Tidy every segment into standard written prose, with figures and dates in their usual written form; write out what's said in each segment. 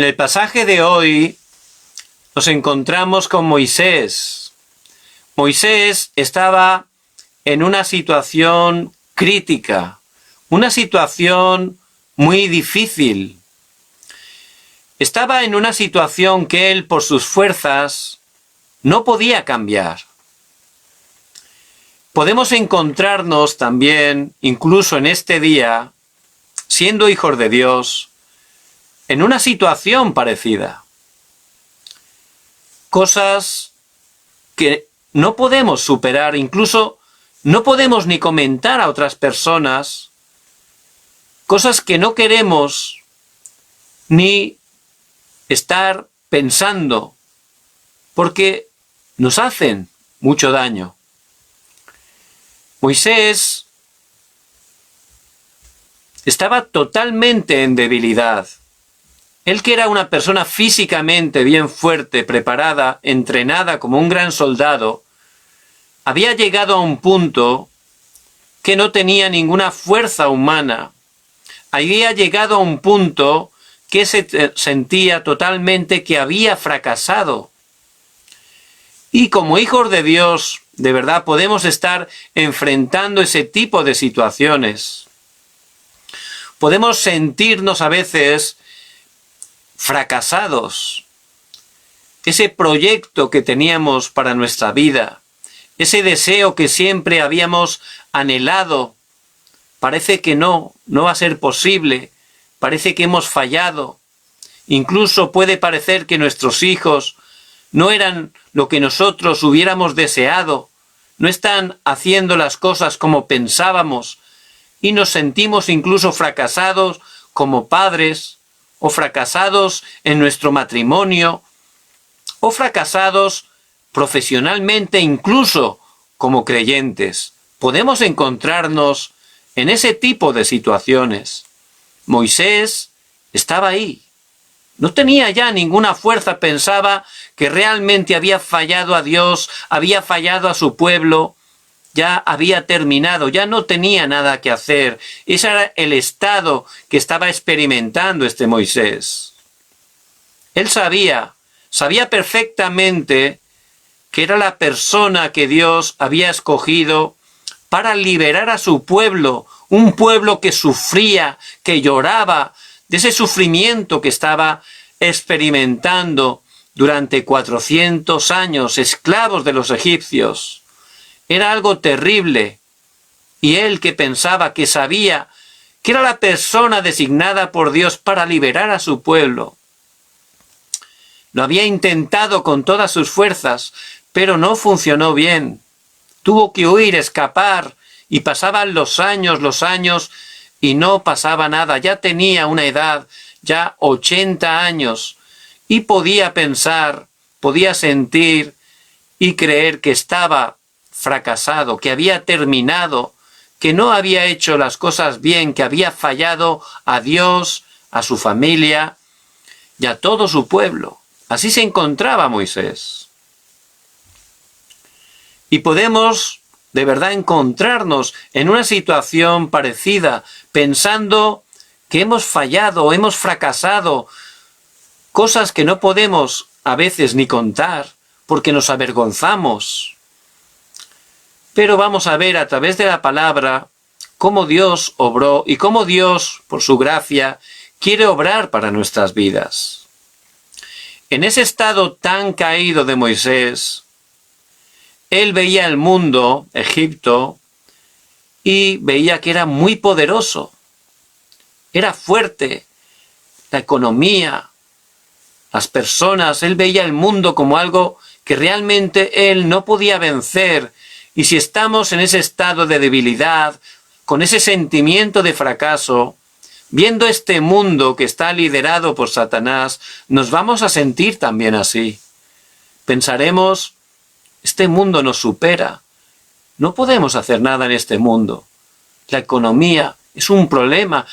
En el pasaje de hoy nos encontramos con Moisés. Moisés estaba en una situación crítica, una situación muy difícil. Estaba en una situación que él, por sus fuerzas, no podía cambiar. Podemos encontrarnos también, incluso en este día, siendo hijos de Dios, en una situación parecida. Cosas que no podemos superar, incluso no podemos ni comentar a otras personas, cosas que no queremos ni estar pensando, porque nos hacen mucho daño. Moisés estaba totalmente en debilidad. Él, que era una persona físicamente bien fuerte, preparada, entrenada como un gran soldado, había llegado a un punto que no tenía ninguna fuerza humana. Había llegado a un punto que se sentía totalmente que había fracasado. Y como hijos de Dios, de verdad, podemos estar enfrentando ese tipo de situaciones. Podemos sentirnos a veces fracasados. Ese proyecto que teníamos para nuestra vida, ese deseo que siempre habíamos anhelado, parece que no va a ser posible, parece que hemos fallado. Incluso puede parecer que nuestros hijos no eran lo que nosotros hubiéramos deseado, no están haciendo las cosas como pensábamos y nos sentimos incluso fracasados como padres, o fracasados en nuestro matrimonio, o fracasados profesionalmente incluso como creyentes. Podemos encontrarnos en ese tipo de situaciones. Moisés estaba ahí. No tenía ya ninguna fuerza, pensaba que realmente había fallado a Dios, había fallado a su pueblo, ya había terminado, ya no tenía nada que hacer. Ese era el estado que estaba experimentando este Moisés. Él sabía perfectamente que era la persona que Dios había escogido para liberar a su pueblo, un pueblo que sufría, que lloraba de ese sufrimiento que estaba experimentando durante 400 años, esclavos de los egipcios. Era algo terrible. Y él, que pensaba, que sabía que era la persona designada por Dios para liberar a su pueblo, lo había intentado con todas sus fuerzas, pero no funcionó bien. Tuvo que huir, escapar, y pasaban los años, y no pasaba nada. Ya tenía una edad, ya 80 años, y podía pensar, podía sentir y creer que estaba fracasado, que había terminado, que no había hecho las cosas bien, que había fallado a Dios, a su familia y a todo su pueblo. Así se encontraba Moisés. Y podemos de verdad encontrarnos en una situación parecida, pensando que hemos fallado, hemos fracasado, cosas que no podemos a veces ni contar, porque nos avergonzamos. Pero vamos a ver a través de la palabra cómo Dios obró y cómo Dios, por su gracia, quiere obrar para nuestras vidas. En ese estado tan caído de Moisés, él veía el mundo, Egipto, y veía que era muy poderoso, era fuerte, la economía, las personas, él veía el mundo como algo que realmente él no podía vencer. Y si estamos en ese estado de debilidad, con ese sentimiento de fracaso, viendo este mundo que está liderado por Satanás, nos vamos a sentir también así. Pensaremos, este mundo nos supera, no podemos hacer nada en este mundo. La economía es un problema,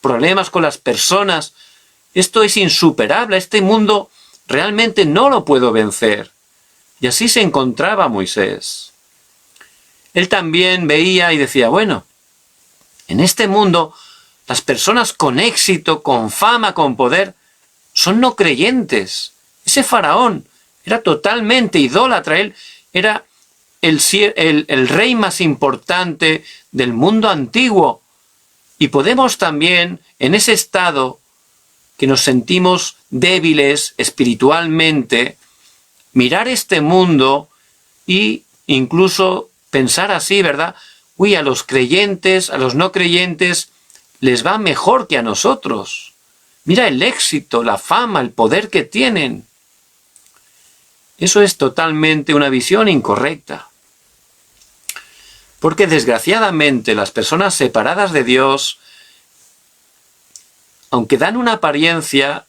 problemas con las personas, esto es insuperable, este mundo realmente no lo puedo vencer. Y así se encontraba Moisés. Él también veía y decía, bueno, en este mundo las personas con éxito, con fama, con poder, son no creyentes. Ese faraón era totalmente idólatra, él era el rey más importante del mundo antiguo. Y podemos también, en ese estado que nos sentimos débiles espiritualmente, mirar este mundo e incluso pensar así, ¿verdad? Uy, a los creyentes, a los no creyentes, les va mejor que a nosotros. Mira el éxito, la fama, el poder que tienen. Eso es totalmente una visión incorrecta. Porque desgraciadamente las personas separadas de Dios, aunque dan una apariencia,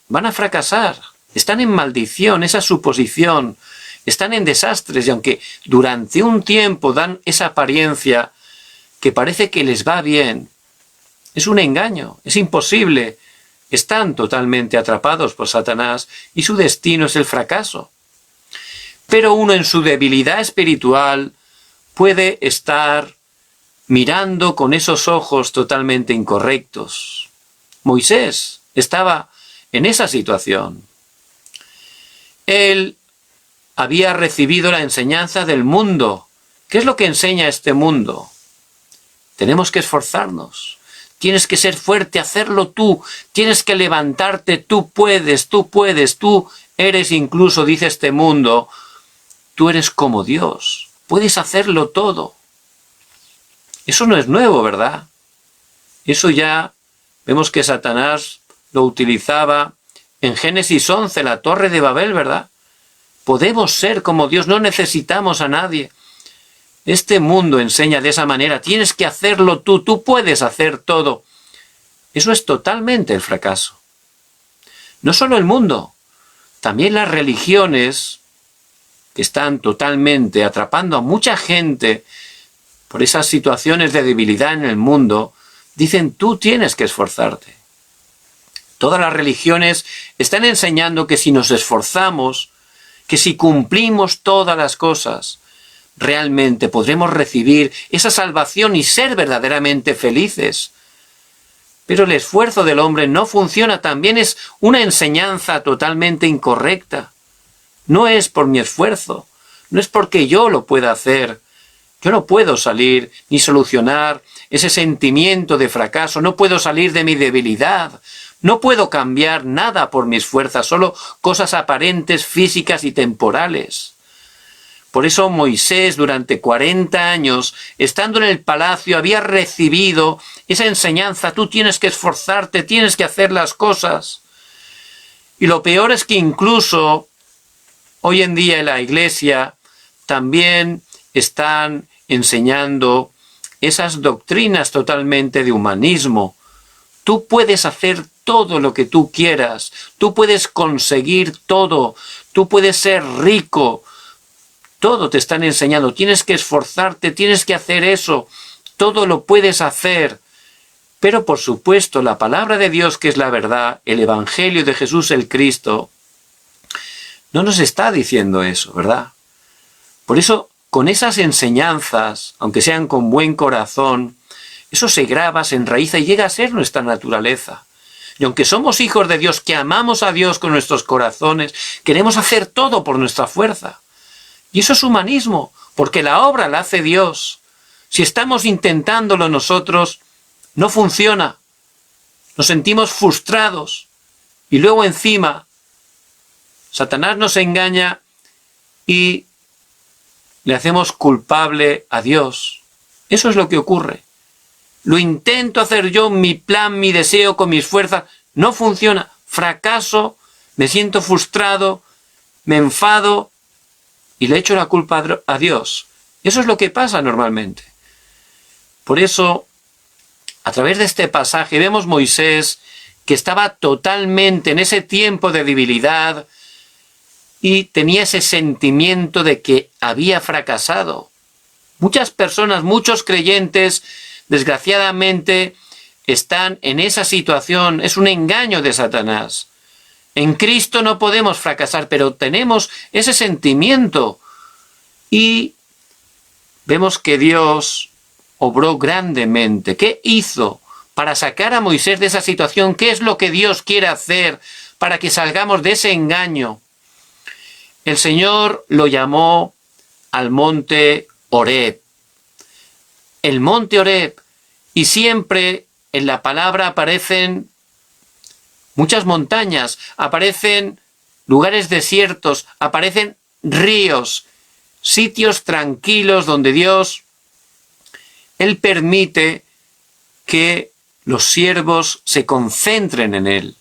van a fracasar. Están en maldición, esa suposición. Están en desastres y aunque durante un tiempo dan esa apariencia que parece que les va bien, es un engaño, es imposible. Están totalmente atrapados por Satanás y su destino es el fracaso. Pero uno en su debilidad espiritual puede estar mirando con esos ojos totalmente incorrectos. Moisés estaba en esa situación. Él había recibido la enseñanza del mundo. ¿Qué es lo que enseña este mundo? Tenemos que esforzarnos. Tienes que ser fuerte, hacerlo tú. Tienes que levantarte, tú puedes, tú eres incluso, dice este mundo, tú eres como Dios. Puedes hacerlo todo. Eso no es nuevo, ¿verdad? Eso ya vemos que Satanás lo utilizaba en Génesis 11, la Torre de Babel, ¿verdad? Podemos ser como Dios, no necesitamos a nadie. Este mundo enseña de esa manera, tienes que hacerlo tú puedes hacer todo. Eso es totalmente el fracaso. No solo el mundo, también las religiones que están totalmente atrapando a mucha gente por esas situaciones de debilidad en el mundo, dicen tú tienes que esforzarte. Todas las religiones están enseñando que si nos esforzamos, que si cumplimos todas las cosas, realmente podremos recibir esa salvación y ser verdaderamente felices. Pero el esfuerzo del hombre no funciona, también es una enseñanza totalmente incorrecta. No es por mi esfuerzo, no es porque yo lo pueda hacer. Yo no puedo salir ni solucionar ese sentimiento de fracaso, no puedo salir de mi debilidad, no puedo cambiar nada por mis fuerzas, solo cosas aparentes, físicas y temporales. Por eso Moisés durante 40 años, estando en el palacio, había recibido esa enseñanza, tú tienes que esforzarte, tienes que hacer las cosas. Y lo peor es que incluso hoy en día en la iglesia también están enseñando esas doctrinas totalmente de humanismo. Tú puedes hacer todo lo que tú quieras, tú puedes conseguir todo, tú puedes ser rico. Todo te están enseñando, tienes que esforzarte, tienes que hacer eso, todo lo puedes hacer. Pero por supuesto la palabra de Dios, que es la verdad, el Evangelio de Jesús el Cristo, no nos está diciendo eso, ¿verdad? Por eso, con esas enseñanzas, aunque sean con buen corazón, eso se graba, se enraiza y llega a ser nuestra naturaleza. Y aunque somos hijos de Dios, que amamos a Dios con nuestros corazones, queremos hacer todo por nuestra fuerza. Y eso es humanismo, porque la obra la hace Dios. Si estamos intentándolo nosotros, no funciona. Nos sentimos frustrados. Y luego encima, Satanás nos engaña y le hacemos culpable a Dios. Eso es lo que ocurre. Lo intento hacer yo, mi plan, mi deseo, con mis fuerzas. No funciona. Fracaso, me siento frustrado, me enfado y le echo la culpa a Dios. Eso es lo que pasa normalmente. Por eso, a través de este pasaje, vemos Moisés que estaba totalmente en ese tiempo de debilidad y tenía ese sentimiento de que había fracasado. Muchas personas, muchos creyentes, desgraciadamente, están en esa situación. Es un engaño de Satanás. En Cristo no podemos fracasar, pero tenemos ese sentimiento. Y vemos que Dios obró grandemente. ¿Qué hizo para sacar a Moisés de esa situación? ¿Qué es lo que Dios quiere hacer para que salgamos de ese engaño. El Señor lo llamó al monte Horeb. El monte Horeb. Y siempre en la palabra aparecen muchas montañas, aparecen lugares desiertos, aparecen ríos, sitios tranquilos donde Dios, Él permite que los siervos se concentren en Él,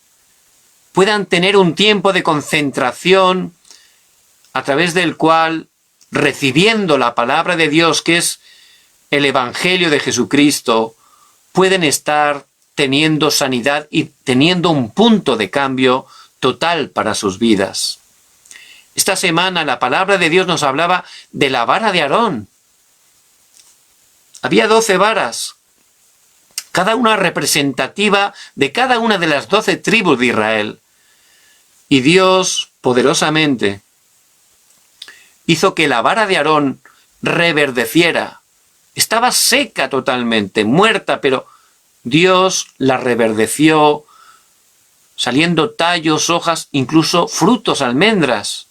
puedan tener un tiempo de concentración a través del cual, recibiendo la palabra de Dios, que es el Evangelio de Jesucristo, pueden estar teniendo sanidad y teniendo un punto de cambio total para sus vidas. Esta semana la palabra de Dios nos hablaba de la vara de Aarón. Había 12 varas, cada una representativa de cada una de las 12 tribus de Israel. Y Dios, poderosamente, hizo que la vara de Aarón reverdeciera. Estaba seca totalmente, muerta, pero Dios la reverdeció, saliendo tallos, hojas, incluso frutos, almendras.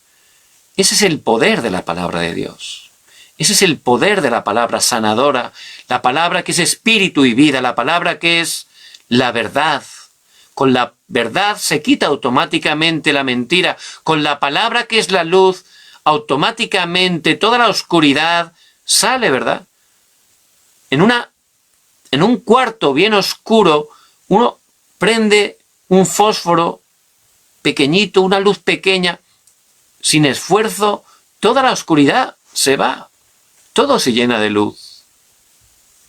Ese es el poder de la palabra de Dios. Ese es el poder de la palabra sanadora, la palabra que es espíritu y vida, la palabra que es la verdad. Con la verdad se quita automáticamente la mentira. Con la palabra que es la luz, automáticamente toda la oscuridad sale, ¿verdad? En un cuarto bien oscuro, uno prende un fósforo pequeñito, una luz pequeña, sin esfuerzo, toda la oscuridad se va, todo se llena de luz.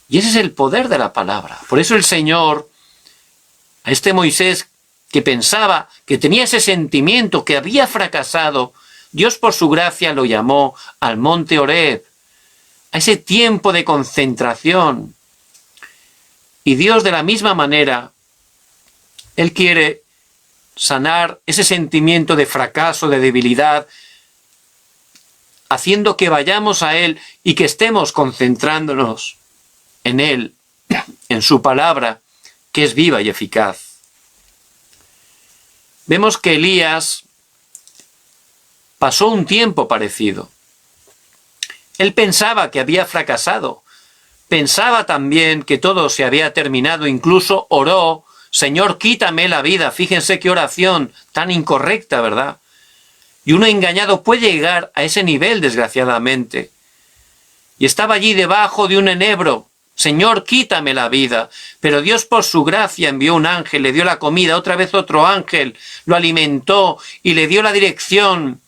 Y ese es el poder de la palabra. Por eso el Señor, a este Moisés que pensaba, que tenía ese sentimiento, que había fracasado, Dios por su gracia lo llamó al monte Horeb, a ese tiempo de concentración. Y Dios de la misma manera, Él quiere sanar ese sentimiento de fracaso, de debilidad, haciendo que vayamos a Él y que estemos concentrándonos en Él, en su palabra, que es viva y eficaz. Vemos que Elías pasó un tiempo parecido. Él pensaba que había fracasado, pensaba también que todo se había terminado, incluso oró, Señor, quítame la vida. Fíjense qué oración tan incorrecta, ¿verdad? Y uno engañado puede llegar a ese nivel, desgraciadamente. Y estaba allí debajo de un enebro, Señor, quítame la vida. Pero Dios por su gracia envió un ángel, le dio la comida, otra vez otro ángel, lo alimentó y le dio la dirección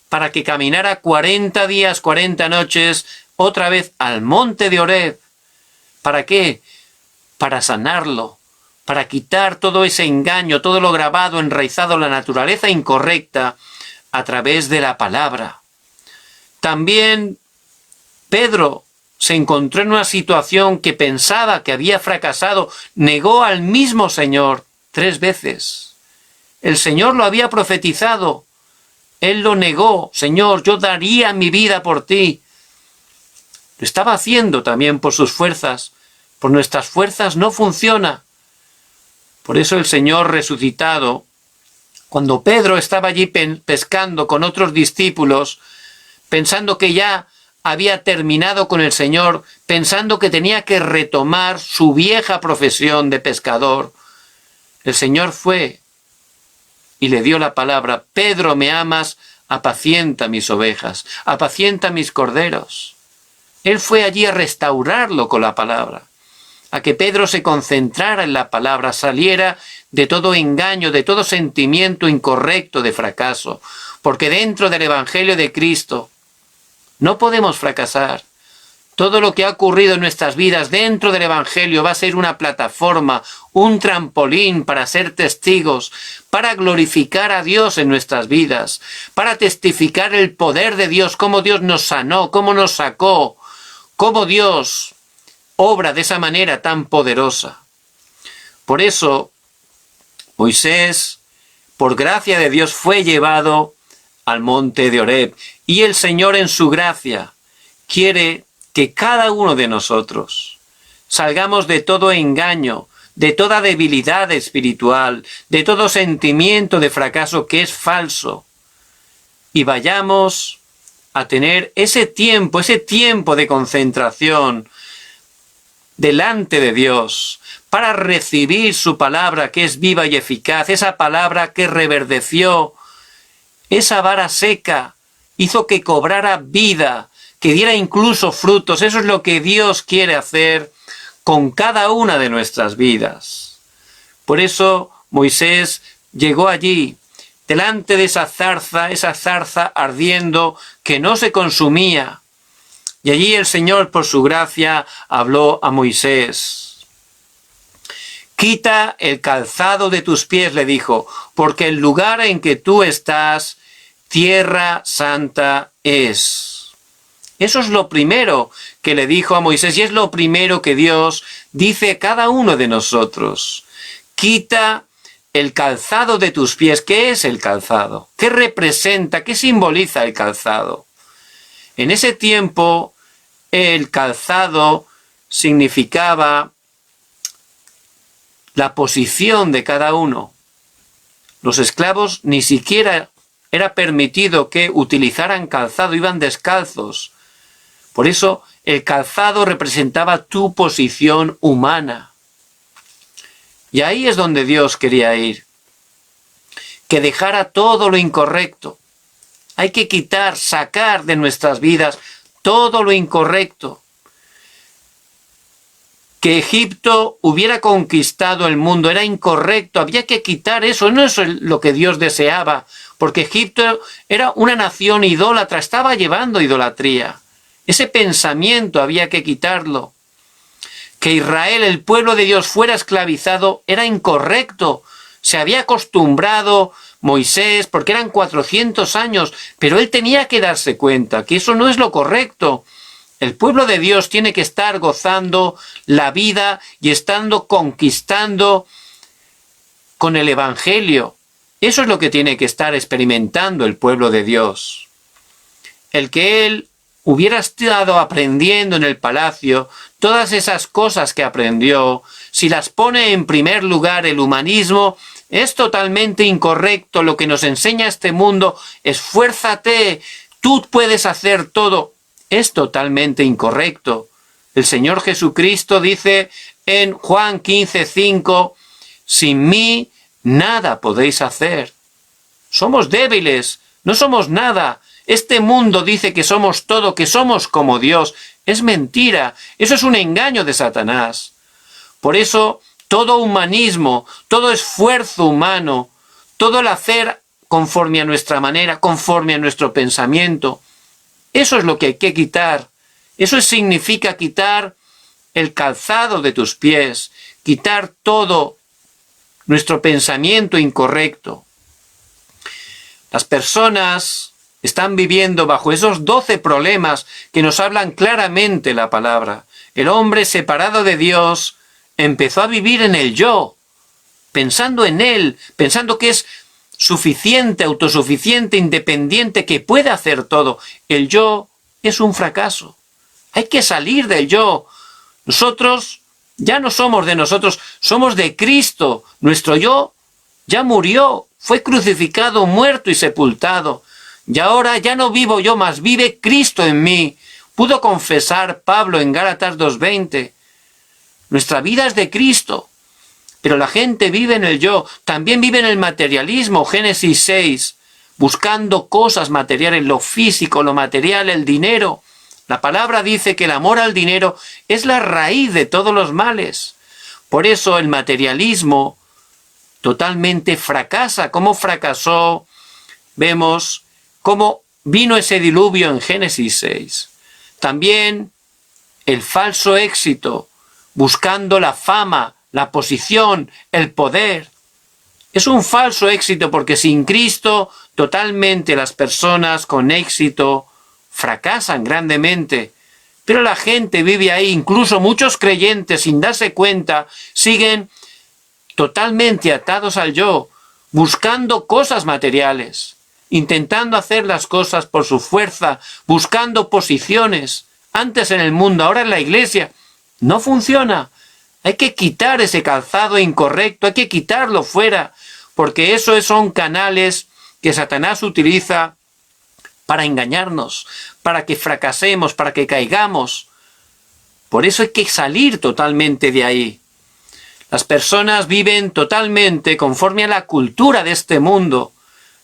para que caminara 40 días, 40 noches, otra vez al monte de Horeb. ¿Para qué? Para sanarlo, para quitar todo ese engaño, todo lo grabado, enraizado en la naturaleza incorrecta a través de la palabra. También Pedro se encontró en una situación que pensaba que había fracasado, negó al mismo Señor 3 veces. El Señor lo había profetizado. Él lo negó. Señor, yo daría mi vida por ti. Lo estaba haciendo también por sus fuerzas. Por nuestras fuerzas no funciona. Por eso el Señor resucitado, cuando Pedro estaba allí pescando con otros discípulos, pensando que ya había terminado con el Señor, pensando que tenía que retomar su vieja profesión de pescador, el Señor fue y le dio la palabra: Pedro, ¿me amas? Apacienta mis ovejas, apacienta mis corderos. Él fue allí a restaurarlo con la palabra, a que Pedro se concentrara en la palabra, saliera de todo engaño, de todo sentimiento incorrecto de fracaso, porque dentro del Evangelio de Cristo no podemos fracasar. Todo lo que ha ocurrido en nuestras vidas dentro del Evangelio va a ser una plataforma, un trampolín para ser testigos, para glorificar a Dios en nuestras vidas, para testificar el poder de Dios, cómo Dios nos sanó, cómo nos sacó, cómo Dios obra de esa manera tan poderosa. Por eso, Moisés, por gracia de Dios, fue llevado al monte de Horeb. Y el Señor, en su gracia, quiere que cada uno de nosotros salgamos de todo engaño, de toda debilidad espiritual, de todo sentimiento de fracaso que es falso. Y vayamos a tener ese tiempo de concentración delante de Dios, para recibir su palabra que es viva y eficaz, esa palabra que reverdeció, esa vara seca, hizo que cobrara vida, que diera incluso frutos. Eso es lo que Dios quiere hacer con cada una de nuestras vidas. Por eso Moisés llegó allí, delante de esa zarza ardiendo que no se consumía. Y allí el Señor, por su gracia, habló a Moisés. Quita el calzado de tus pies, le dijo, porque el lugar en que tú estás, tierra santa es. Eso es lo primero que le dijo a Moisés y es lo primero que Dios dice a cada uno de nosotros. Quita el calzado de tus pies. ¿Qué es el calzado? ¿Qué representa? ¿Qué simboliza el calzado? En ese tiempo, el calzado significaba la posición de cada uno. Los esclavos ni siquiera era permitido que utilizaran calzado, iban descalzos. Por eso, el calzado representaba tu posición humana. Y ahí es donde Dios quería ir. Que dejara todo lo incorrecto. Hay que quitar, sacar de nuestras vidas todo lo incorrecto. Que Egipto hubiera conquistado el mundo era incorrecto, había que quitar eso, no es lo que Dios deseaba, porque Egipto era una nación idólatra, estaba llevando idolatría. Ese pensamiento había que quitarlo. Que Israel, el pueblo de Dios, fuera esclavizado era incorrecto. Se había acostumbrado Moisés, porque eran 400 años, pero él tenía que darse cuenta que eso no es lo correcto. El pueblo de Dios tiene que estar gozando la vida y estando conquistando con el Evangelio. Eso es lo que tiene que estar experimentando el pueblo de Dios. El que él hubiera estado aprendiendo en el palacio todas esas cosas que aprendió, si las pone en primer lugar el humanismo, es totalmente incorrecto. Lo que nos enseña este mundo, esfuérzate, tú puedes hacer todo, es totalmente incorrecto. El Señor Jesucristo dice en Juan 15:5, sin mí nada podéis hacer. Somos débiles, no somos nada. Este mundo dice que somos todo, que somos como Dios. Es mentira, eso es un engaño de Satanás. Por eso, todo humanismo, todo esfuerzo humano, todo el hacer conforme a nuestra manera, conforme a nuestro pensamiento, eso es lo que hay que quitar. Eso significa quitar el calzado de tus pies, quitar todo nuestro pensamiento incorrecto. Las personas están viviendo bajo esos 12 problemas que nos hablan claramente la palabra. El hombre separado de Dios empezó a vivir en el yo, pensando en él, pensando que es suficiente, autosuficiente, independiente, que puede hacer todo. El yo es un fracaso. Hay que salir del yo. Nosotros ya no somos de nosotros, somos de Cristo. Nuestro yo ya murió, fue crucificado, muerto y sepultado. Y ahora ya no vivo yo, más vive Cristo en mí. Pudo confesar Pablo en Gálatas 2:20. Nuestra vida es de Cristo. Pero la gente vive en el yo. También vive en el materialismo. Génesis 6. Buscando cosas materiales, lo físico, lo material, el dinero. La palabra dice que el amor al dinero es la raíz de todos los males. Por eso el materialismo totalmente fracasa. ¿Cómo fracasó? Vemos cómo vino ese diluvio en Génesis 6. También el falso éxito, buscando la fama, la posición, el poder. Es un falso éxito porque sin Cristo totalmente las personas con éxito fracasan grandemente. Pero la gente vive ahí, incluso muchos creyentes sin darse cuenta siguen totalmente atados al yo, buscando cosas materiales, intentando hacer las cosas por su fuerza, buscando posiciones. Antes en el mundo, ahora en la iglesia. No funciona. Hay que quitar ese calzado incorrecto, hay que quitarlo fuera, porque esos son canales que Satanás utiliza para engañarnos, para que fracasemos, para que caigamos. Por eso hay que salir totalmente de ahí. Las personas viven totalmente conforme a la cultura de este mundo.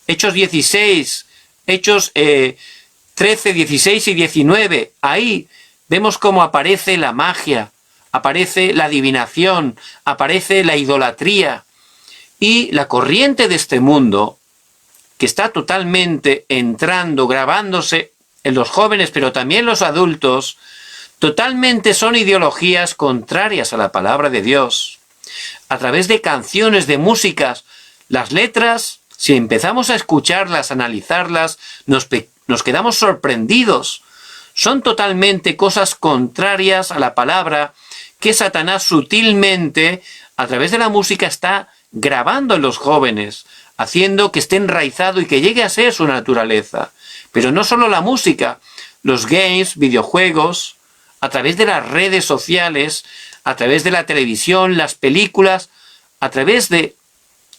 Hechos 16, Hechos 13, 16 y 19. Ahí vemos cómo aparece la magia, aparece la adivinación, aparece la idolatría. Y la corriente de este mundo, que está totalmente entrando, grabándose en los jóvenes, pero también los adultos, totalmente son ideologías contrarias a la palabra de Dios. A través de canciones, de músicas, las letras, si empezamos a escucharlas, a analizarlas, nos quedamos sorprendidos. Son totalmente cosas contrarias a la palabra que Satanás sutilmente, a través de la música, está grabando en los jóvenes, haciendo que esté enraizado y que llegue a ser su naturaleza. Pero no solo la música, los games, videojuegos, a través de las redes sociales, a través de la televisión, las películas, a través de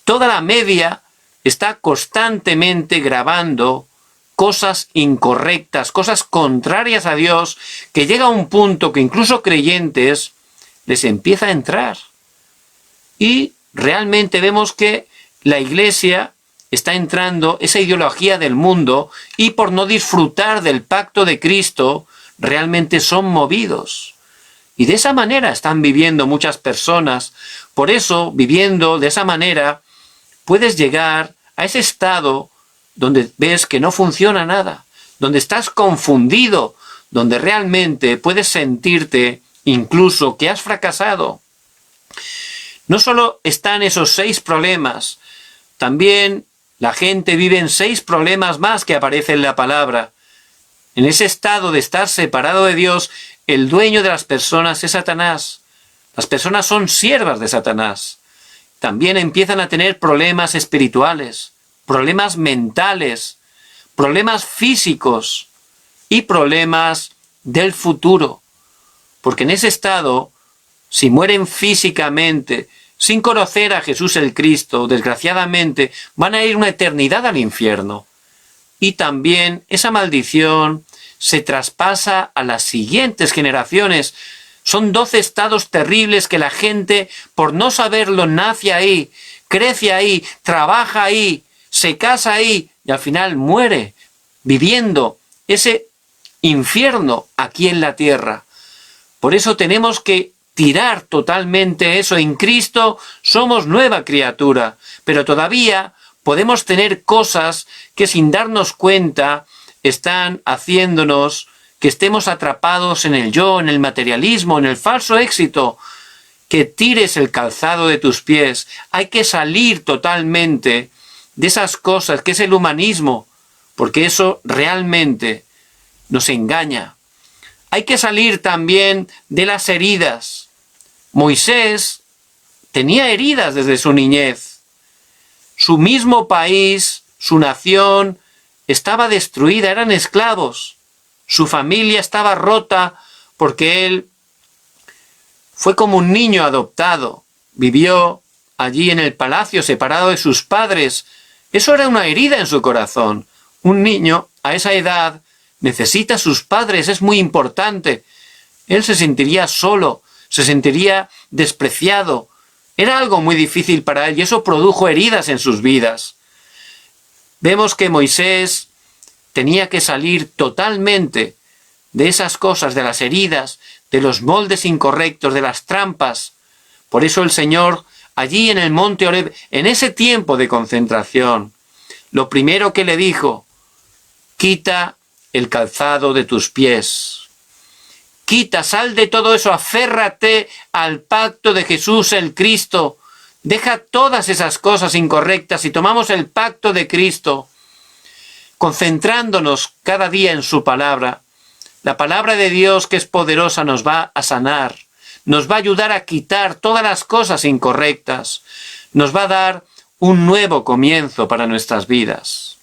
toda la media, está constantemente grabando cosas incorrectas, cosas contrarias a Dios, que llega a un punto que incluso creyentes les empieza a entrar. Y realmente vemos que la Iglesia está entrando esa ideología del mundo y por no disfrutar del pacto de Cristo, realmente son movidos. Y de esa manera están viviendo muchas personas. Por eso, viviendo de esa manera, puedes llegar a ese estado donde ves que no funciona nada, donde estás confundido, donde realmente puedes sentirte incluso que has fracasado. No solo están esos 6 problemas, también la gente vive en 6 problemas más que aparecen en la palabra. En ese estado de estar separado de Dios, el dueño de las personas es Satanás. Las personas son siervas de Satanás. También empiezan a tener problemas espirituales, problemas mentales, problemas físicos y problemas del futuro. Porque en ese estado, si mueren físicamente, sin conocer a Jesús el Cristo, desgraciadamente, van a ir una eternidad al infierno. Y también esa maldición se traspasa a las siguientes generaciones. Son 12 estados terribles que la gente, por no saberlo, nace ahí, crece ahí, trabaja ahí, se casa ahí y al final muere viviendo ese infierno aquí en la tierra. Por eso tenemos que tirar totalmente eso. En Cristo somos nueva criatura, pero todavía podemos tener cosas que sin darnos cuenta están haciéndonos que estemos atrapados en el yo, en el materialismo, en el falso éxito. Que tires el calzado de tus pies. Hay que salir totalmente de esas cosas que es el humanismo, porque eso realmente nos engaña. Hay que salir también de las heridas. Moisés tenía heridas desde su niñez. Su mismo país, su nación, estaba destruida, eran esclavos. Su familia estaba rota porque él fue como un niño adoptado. Vivió allí en el palacio separado de sus padres. Eso era una herida en su corazón. Un niño a esa edad necesita a sus padres, es muy importante. Él se sentiría solo, se sentiría despreciado. Era algo muy difícil para él y eso produjo heridas en sus vidas. Vemos que Moisés tenía que salir totalmente de esas cosas, de las heridas, de los moldes incorrectos, de las trampas. Por eso el Señor, allí en el monte Horeb, en ese tiempo de concentración, lo primero que le dijo: quita el calzado de tus pies. Quita, sal de todo eso, aférrate al pacto de Jesús el Cristo. Deja todas esas cosas incorrectas y tomamos el pacto de Cristo, concentrándonos cada día en su palabra. La palabra de Dios, que es poderosa, nos va a sanar, nos va a ayudar a quitar todas las cosas incorrectas, nos va a dar un nuevo comienzo para nuestras vidas.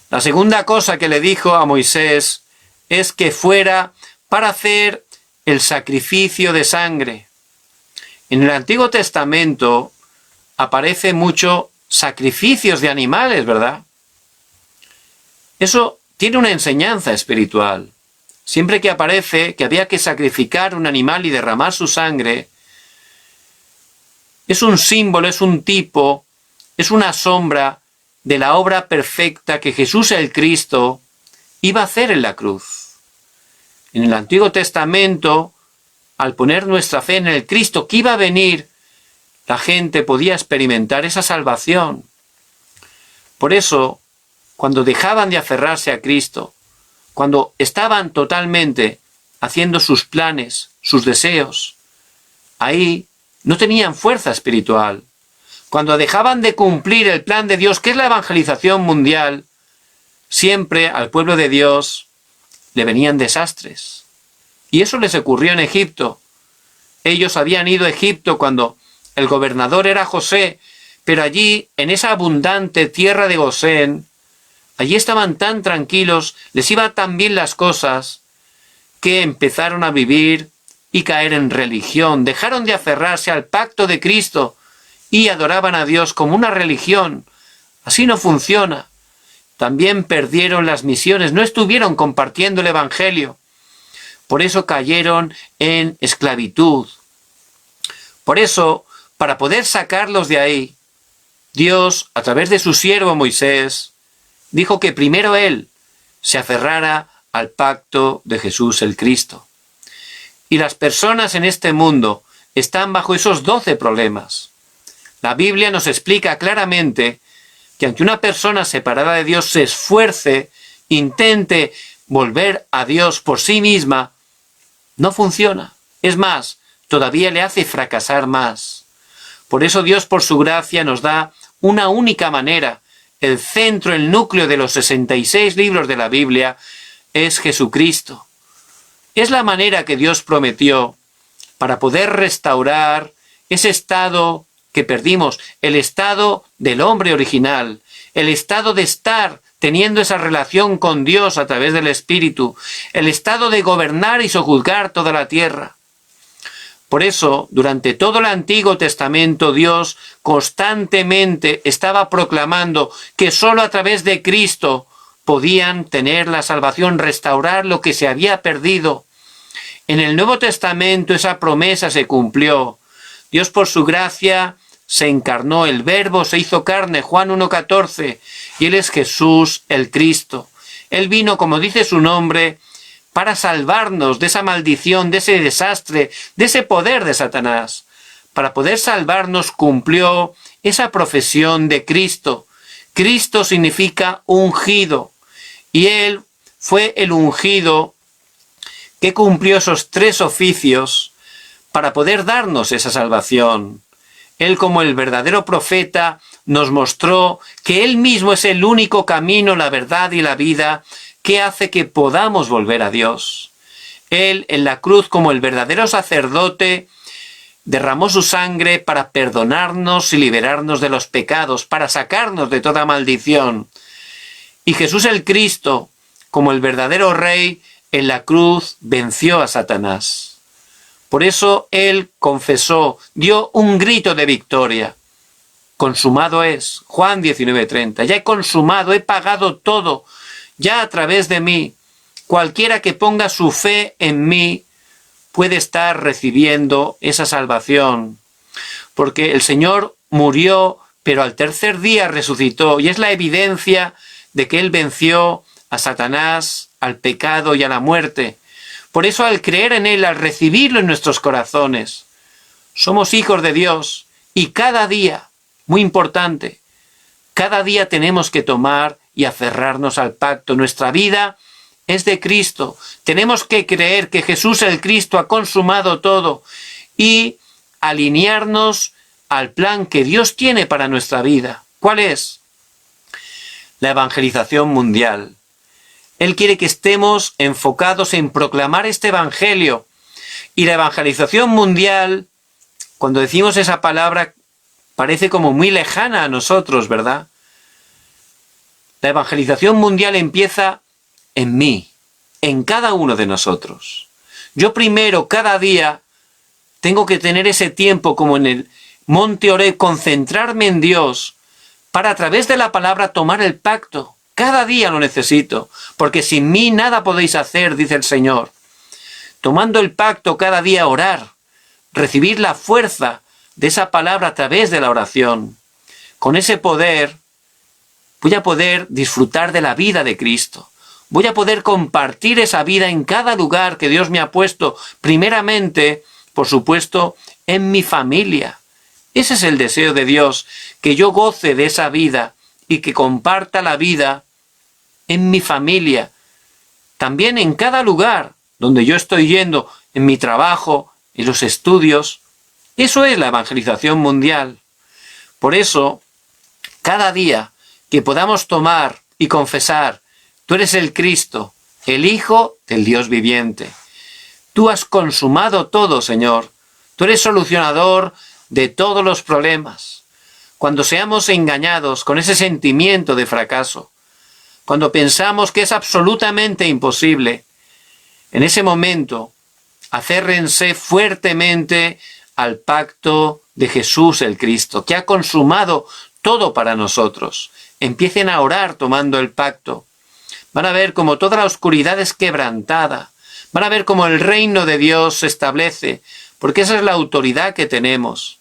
La segunda cosa que le dijo a Moisés es que fuera para hacer el sacrificio de sangre. En el Antiguo Testamento aparece mucho sacrificios de animales, ¿verdad? Eso tiene una enseñanza espiritual. Siempre que aparece que había que sacrificar un animal y derramar su sangre, es un símbolo, es un tipo, es una sombra de la obra perfecta que Jesús el Cristo iba a hacer en la cruz. En el Antiguo Testamento, al poner nuestra fe en el Cristo que iba a venir, la gente podía experimentar esa salvación. Por eso, cuando dejaban de aferrarse a Cristo, cuando estaban totalmente haciendo sus planes, sus deseos, ahí no tenían fuerza espiritual. Cuando dejaban de cumplir el plan de Dios, que es la evangelización mundial, siempre al pueblo de Dios le venían desastres. Y eso les ocurrió en Egipto. Ellos habían ido a Egipto cuando el gobernador era José, pero allí, en esa abundante tierra de Gosén, allí estaban tan tranquilos, les iban tan bien las cosas, que empezaron a vivir y caer en religión. Dejaron de aferrarse al pacto de Cristo y adoraban a Dios como una religión. Así no funciona. También perdieron las misiones, no estuvieron compartiendo el Evangelio. Por eso cayeron en esclavitud. Por eso, para poder sacarlos de ahí, Dios, a través de su siervo Moisés, dijo que primero él se aferrara al pacto de Jesús el Cristo. Y las personas en este mundo están bajo esos 12 problemas. La Biblia nos explica claramente que aunque una persona separada de Dios se esfuerce, intente volver a Dios por sí misma, no funciona. Es más, todavía le hace fracasar más. Por eso Dios, por su gracia, nos da una única manera. El centro, el núcleo de los 66 libros de la Biblia es Jesucristo. Es la manera que Dios prometió para poder restaurar ese estado que perdimos, el estado del hombre original, el estado de estar teniendo esa relación con Dios a través del Espíritu, el estado de gobernar y sojuzgar toda la tierra. Por eso, durante todo el Antiguo Testamento, Dios constantemente estaba proclamando que sólo a través de Cristo podían tener la salvación, restaurar lo que se había perdido. En el Nuevo Testamento esa promesa se cumplió. Dios, por su gracia, se encarnó, el Verbo se hizo carne, Juan 1:14, y Él es Jesús el Cristo. Él vino, como dice su nombre, para salvarnos de esa maldición, de ese desastre, de ese poder de Satanás. Para poder salvarnos cumplió esa profesión de Cristo. Cristo significa ungido, y Él fue el ungido que cumplió esos 3 oficios para poder darnos esa salvación. Él, como el verdadero profeta, nos mostró que Él mismo es el único camino, la verdad y la vida que hace que podamos volver a Dios. Él, en la cruz, como el verdadero sacerdote, derramó su sangre para perdonarnos y liberarnos de los pecados, para sacarnos de toda maldición. Y Jesús el Cristo, como el verdadero Rey, en la cruz venció a Satanás. Por eso Él confesó, dio un grito de victoria. Consumado es, Juan 19:30, ya he consumado, he pagado todo, ya a través de mí. Cualquiera que ponga su fe en mí puede estar recibiendo esa salvación. Porque el Señor murió, pero al tercer día resucitó, y es la evidencia de que Él venció a Satanás, al pecado y a la muerte. Por eso, al creer en Él, al recibirlo en nuestros corazones, somos hijos de Dios, y cada día, muy importante, cada día tenemos que tomar y aferrarnos al pacto. Nuestra vida es de Cristo. Tenemos que creer que Jesús el Cristo ha consumado todo y alinearnos al plan que Dios tiene para nuestra vida. ¿Cuál es? La evangelización mundial. Él quiere que estemos enfocados en proclamar este evangelio. Y la evangelización mundial, cuando decimos esa palabra, parece como muy lejana a nosotros, ¿verdad? La evangelización mundial empieza en mí, en cada uno de nosotros. Yo primero, cada día, tengo que tener ese tiempo como en el monte Oreb, concentrarme en Dios para a través de la palabra tomar el pacto. Cada día lo necesito, porque sin mí nada podéis hacer, dice el Señor. Tomando el pacto cada día, orar, recibir la fuerza de esa palabra a través de la oración. Con ese poder voy a poder disfrutar de la vida de Cristo. Voy a poder compartir esa vida en cada lugar que Dios me ha puesto, primeramente, por supuesto, en mi familia. Ese es el deseo de Dios, que yo goce de esa vida y que comparta la vida en mi familia. También en cada lugar donde yo estoy yendo, en mi trabajo, en los estudios. Eso es la evangelización mundial. Por eso, cada día que podamos tomar y confesar, tú eres el Cristo, el Hijo del Dios viviente. Tú has consumado todo, Señor. Tú eres solucionador de todos los problemas. Cuando seamos engañados con ese sentimiento de fracaso, cuando pensamos que es absolutamente imposible, en ese momento, aférrense fuertemente al pacto de Jesús el Cristo, que ha consumado todo para nosotros. Empiecen a orar tomando el pacto. Van a ver cómo toda la oscuridad es quebrantada. Van a ver cómo el reino de Dios se establece, porque esa es la autoridad que tenemos.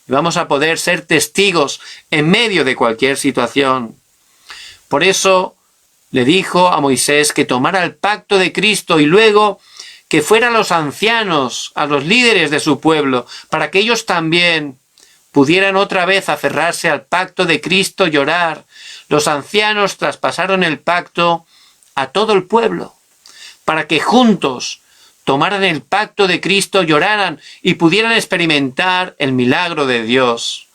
Y vamos a poder ser testigos en medio de cualquier situación. Por eso le dijo a Moisés que tomara el pacto de Cristo y luego que fuera a los ancianos, a los líderes de su pueblo, para que ellos también pudieran otra vez aferrarse al pacto de Cristo y orar. Los ancianos traspasaron el pacto a todo el pueblo, para que juntos tomaran el pacto de Cristo, lloraran y pudieran experimentar el milagro de Dios.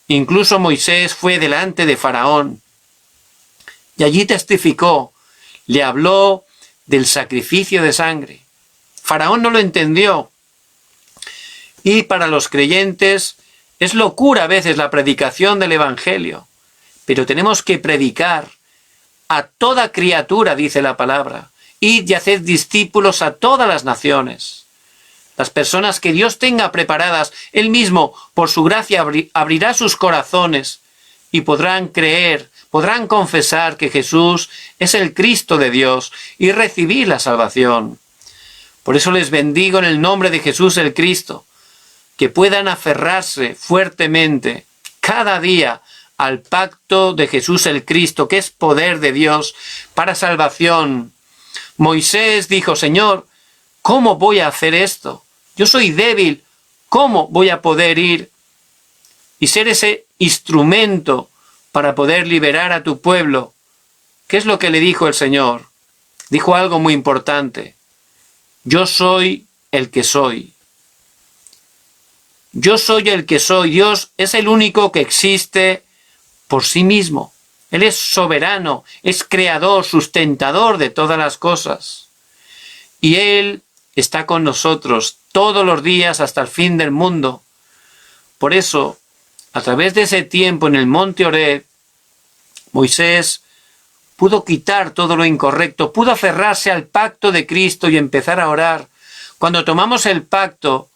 Incluso Moisés fue delante de Faraón y allí testificó, le habló del sacrificio de sangre. Faraón no lo entendió. Y para los creyentes es locura a veces la predicación del Evangelio, pero tenemos que predicar a toda criatura, dice la palabra. Id y haced discípulos a todas las naciones. Las personas que Dios tenga preparadas, Él mismo, por su gracia, abrirá sus corazones y podrán creer, podrán confesar que Jesús es el Cristo de Dios y recibir la salvación. Por eso les bendigo en el nombre de Jesús el Cristo, que puedan aferrarse fuertemente cada día al pacto de Jesús el Cristo, que es poder de Dios para salvación. Moisés dijo, Señor, ¿cómo voy a hacer esto? Yo soy débil, ¿cómo voy a poder ir y ser ese instrumento para poder liberar a tu pueblo? ¿Qué es lo que le dijo el Señor? Dijo algo muy importante. Yo soy el que soy. Yo soy el que soy. Dios es el único que existe por sí mismo. Él es soberano, es creador, sustentador de todas las cosas. Y Él está con nosotros todos los días hasta el fin del mundo. Por eso, a través de ese tiempo en el monte Oreb, Moisés pudo quitar todo lo incorrecto, pudo aferrarse al pacto de Cristo y empezar a orar. Cuando tomamos el pacto,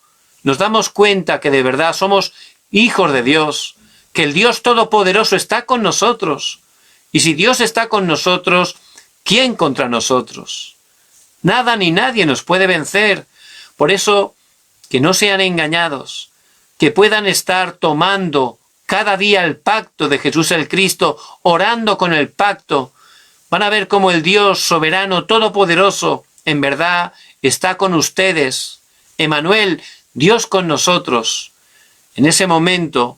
nos damos cuenta que de verdad somos hijos de Dios, que el Dios Todopoderoso está con nosotros. Y si Dios está con nosotros, ¿quién contra nosotros? Nada ni nadie nos puede vencer. Por eso, que no sean engañados, que puedan estar tomando cada día el pacto de Jesús el Cristo, orando con el pacto. Van a ver cómo el Dios soberano, todopoderoso, en verdad está con ustedes. Emmanuel, Dios con nosotros. En ese momento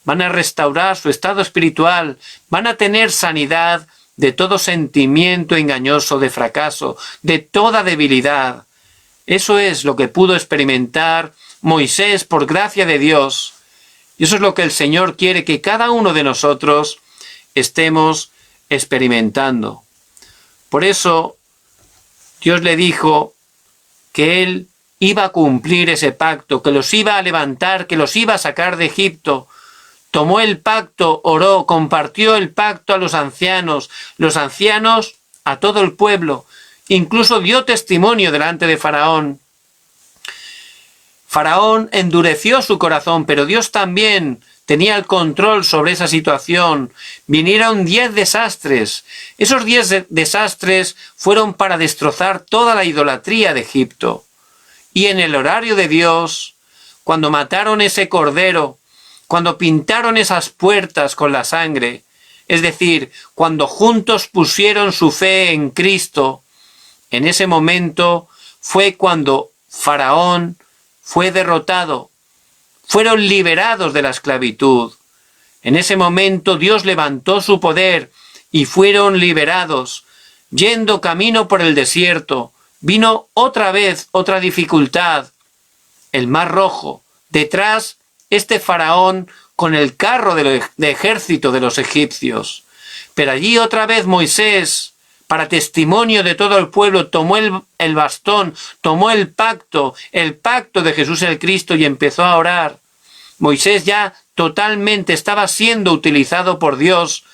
van a restaurar su estado espiritual, van a tener sanidad de todo sentimiento engañoso de fracaso, de toda debilidad. Eso es lo que pudo experimentar Moisés por gracia de Dios. Y eso es lo que el Señor quiere que cada uno de nosotros estemos experimentando. Por eso Dios le dijo que Él iba a cumplir ese pacto, que los iba a levantar, que los iba a sacar de Egipto. Tomó el pacto, oró, compartió el pacto a los ancianos a todo el pueblo. Incluso dio testimonio delante de Faraón. Faraón endureció su corazón, pero Dios también tenía el control sobre esa situación. Vinieron 10 desastres. Esos 10 desastres fueron para destrozar toda la idolatría de Egipto. Y en el horario de Dios, cuando mataron ese cordero, cuando pintaron esas puertas con la sangre, es decir, cuando juntos pusieron su fe en Cristo, en ese momento fue cuando Faraón fue derrotado. Fueron liberados de la esclavitud. En ese momento Dios levantó su poder y fueron liberados. Yendo camino por el desierto, vino otra vez otra dificultad. El Mar Rojo. Detrás, este Faraón con el carro de ejército de los egipcios. Pero allí otra vez Moisés, para testimonio de todo el pueblo, tomó el bastón, tomó el pacto de Jesús el Cristo y empezó a orar. Moisés ya totalmente estaba siendo utilizado por Dios.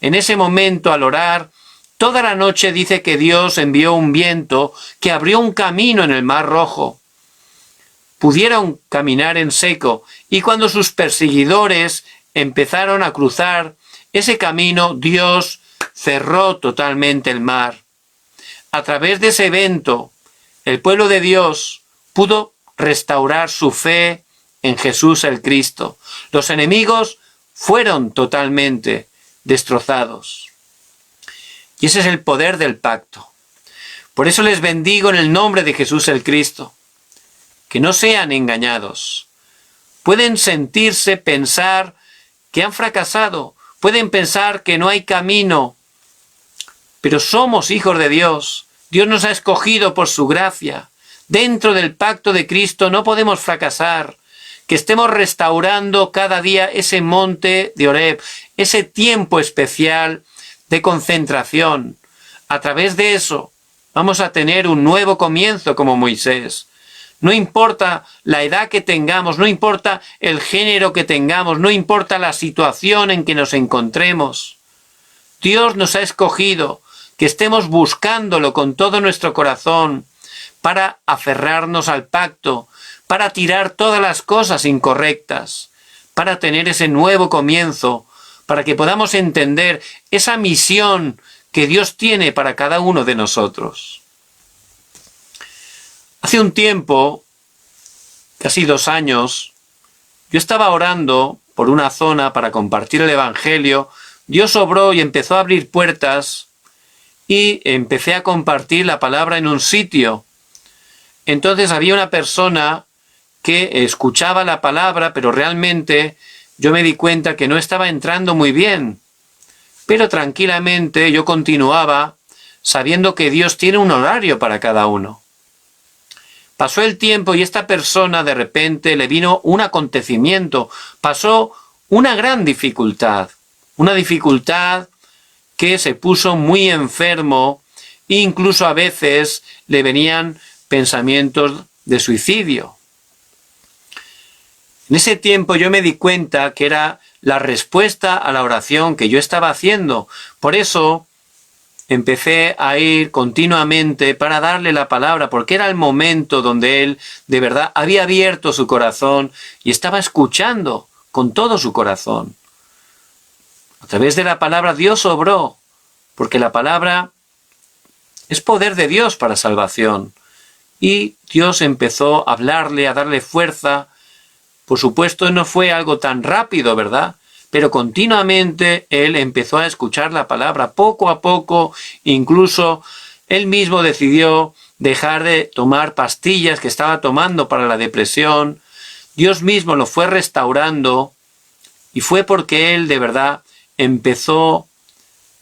En ese momento, al orar, toda la noche dice que Dios envió un viento que abrió un camino en el Mar Rojo. Pudieron caminar en seco, y cuando sus perseguidores empezaron a cruzar ese camino, Dios cerró totalmente el mar. A través de ese evento, el pueblo de Dios pudo restaurar su fe en Jesús el Cristo. Los enemigos fueron totalmente destrozados. Y ese es el poder del pacto. Por eso les bendigo en el nombre de Jesús el Cristo. Que no sean engañados. Pueden sentirse, pensar que han fracasado. Pueden pensar que no hay camino. Pero somos hijos de Dios. Dios nos ha escogido por su gracia. Dentro del pacto de Cristo no podemos fracasar. Que estemos restaurando cada día ese monte de Oreb, ese tiempo especial de concentración. A través de eso vamos a tener un nuevo comienzo como Moisés. No importa la edad que tengamos, no importa el género que tengamos, no importa la situación en que nos encontremos. Dios nos ha escogido que estemos buscándolo con todo nuestro corazón para aferrarnos al pacto, para tirar todas las cosas incorrectas, para tener ese nuevo comienzo, para que podamos entender esa misión que Dios tiene para cada uno de nosotros. Hace un tiempo, casi 2 años, yo estaba orando por una zona para compartir el Evangelio. Dios obró y empezó a abrir puertas y empecé a compartir la palabra en un sitio. Entonces había una persona que escuchaba la palabra, pero realmente yo me di cuenta que no estaba entrando muy bien. Pero tranquilamente yo continuaba sabiendo que Dios tiene un horario para cada uno. Pasó el tiempo y esta persona de repente le vino un acontecimiento, pasó una gran dificultad, una dificultad que se puso muy enfermo e incluso a veces le venían pensamientos de suicidio. En ese tiempo yo me di cuenta que era la respuesta a la oración que yo estaba haciendo. Por eso empecé a ir continuamente para darle la palabra, porque era el momento donde él de verdad había abierto su corazón y estaba escuchando con todo su corazón. A través de la palabra Dios obró, porque la palabra es poder de Dios para salvación. Y Dios empezó a hablarle, a darle fuerza. Por supuesto no fue algo tan rápido, ¿verdad? Pero continuamente él empezó a escuchar la palabra. Poco a poco, incluso él mismo decidió dejar de tomar pastillas que estaba tomando para la depresión. Dios mismo lo fue restaurando y fue porque él de verdad empezó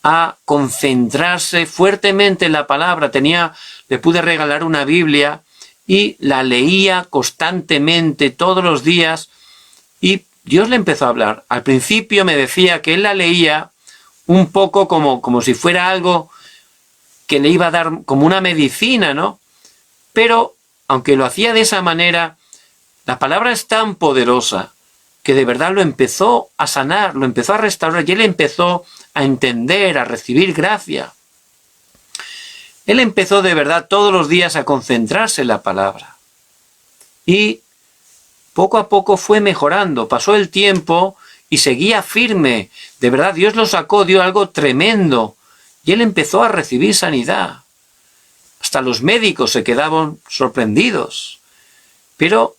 a concentrarse fuertemente en la palabra. Le pude regalar una Biblia y la leía constantemente todos los días y Dios le empezó a hablar. Al principio me decía que él la leía un poco como si fuera algo que le iba a dar como una medicina, ¿no? Pero aunque lo hacía de esa manera, la palabra es tan poderosa que de verdad lo empezó a sanar, lo empezó a restaurar y él empezó a entender, a recibir gracia. Él empezó de verdad todos los días a concentrarse en la palabra. Y poco a poco fue mejorando, pasó el tiempo y seguía firme. De verdad, Dios lo sacó, dio algo tremendo. Y él empezó a recibir sanidad. Hasta los médicos se quedaban sorprendidos. Pero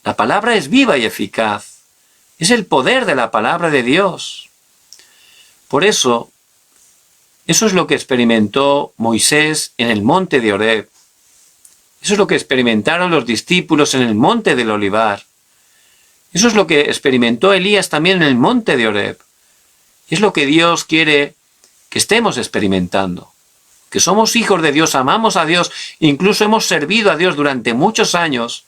la palabra es viva y eficaz. Es el poder de la palabra de Dios. Por eso, eso es lo que experimentó Moisés en el monte de Horeb. Eso es lo que experimentaron los discípulos en el monte del Olivar. Eso es lo que experimentó Elías también en el monte de Horeb. Y es lo que Dios quiere que estemos experimentando. Que somos hijos de Dios, amamos a Dios, incluso hemos servido a Dios durante muchos años.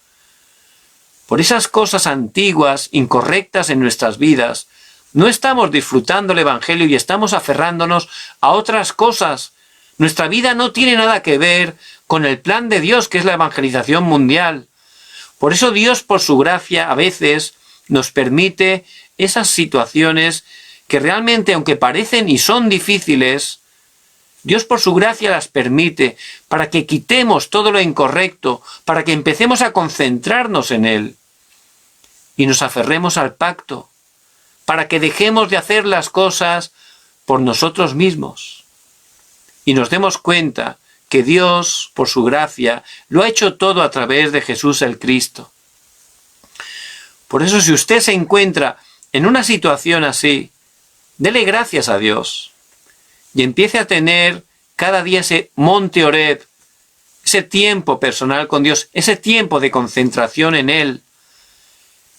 Por esas cosas antiguas, incorrectas en nuestras vidas, no estamos disfrutando el Evangelio y estamos aferrándonos a otras cosas. Nuestra vida no tiene nada que ver con el plan de Dios, que es la evangelización mundial. Por eso Dios, por su gracia, a veces nos permite esas situaciones que realmente, aunque parecen y son difíciles, Dios por su gracia las permite para que quitemos todo lo incorrecto, para que empecemos a concentrarnos en Él y nos aferremos al pacto, para que dejemos de hacer las cosas por nosotros mismos y nos demos cuenta que Dios, por su gracia, lo ha hecho todo a través de Jesús el Cristo. Por eso, si usted se encuentra en una situación así, dele gracias a Dios y empiece a tener cada día ese monte Horeb, ese tiempo personal con Dios, ese tiempo de concentración en Él.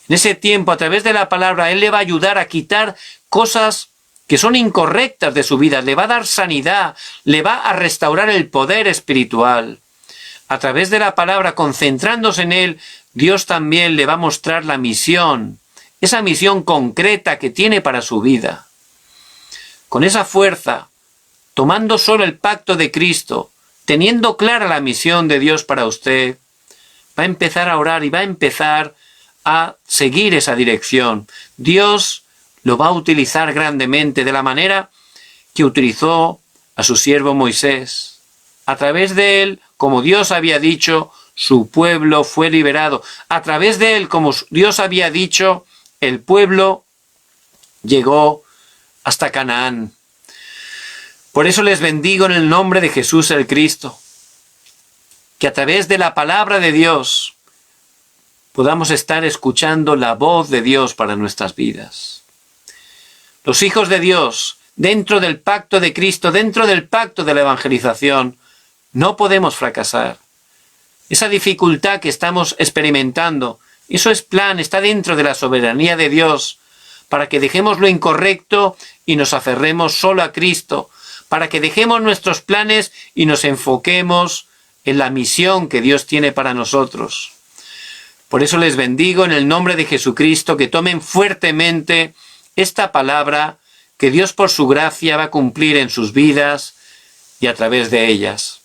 En ese tiempo, a través de la palabra, Él le va a ayudar a quitar cosas que son incorrectas de su vida, le va a dar sanidad, le va a restaurar el poder espiritual. A través de la palabra, concentrándose en Él, Dios también le va a mostrar la misión, esa misión concreta que tiene para su vida. Con esa fuerza, tomando solo el pacto de Cristo, teniendo clara la misión de Dios para usted, va a empezar a orar y va a empezar a seguir esa dirección. Dios lo va a utilizar grandemente de la manera que utilizó a su siervo Moisés. A través de él, como Dios había dicho, su pueblo fue liberado. A través de él, como Dios había dicho, el pueblo llegó hasta Canaán. Por eso les bendigo en el nombre de Jesús el Cristo, que a través de la palabra de Dios podamos estar escuchando la voz de Dios para nuestras vidas. Los hijos de Dios, dentro del pacto de Cristo, dentro del pacto de la evangelización, no podemos fracasar. Esa dificultad que estamos experimentando, eso es plan, está dentro de la soberanía de Dios, para que dejemos lo incorrecto y nos aferremos solo a Cristo, para que dejemos nuestros planes y nos enfoquemos en la misión que Dios tiene para nosotros. Por eso les bendigo en el nombre de Jesucristo, que tomen fuertemente esta palabra que Dios por su gracia va a cumplir en sus vidas y a través de ellas.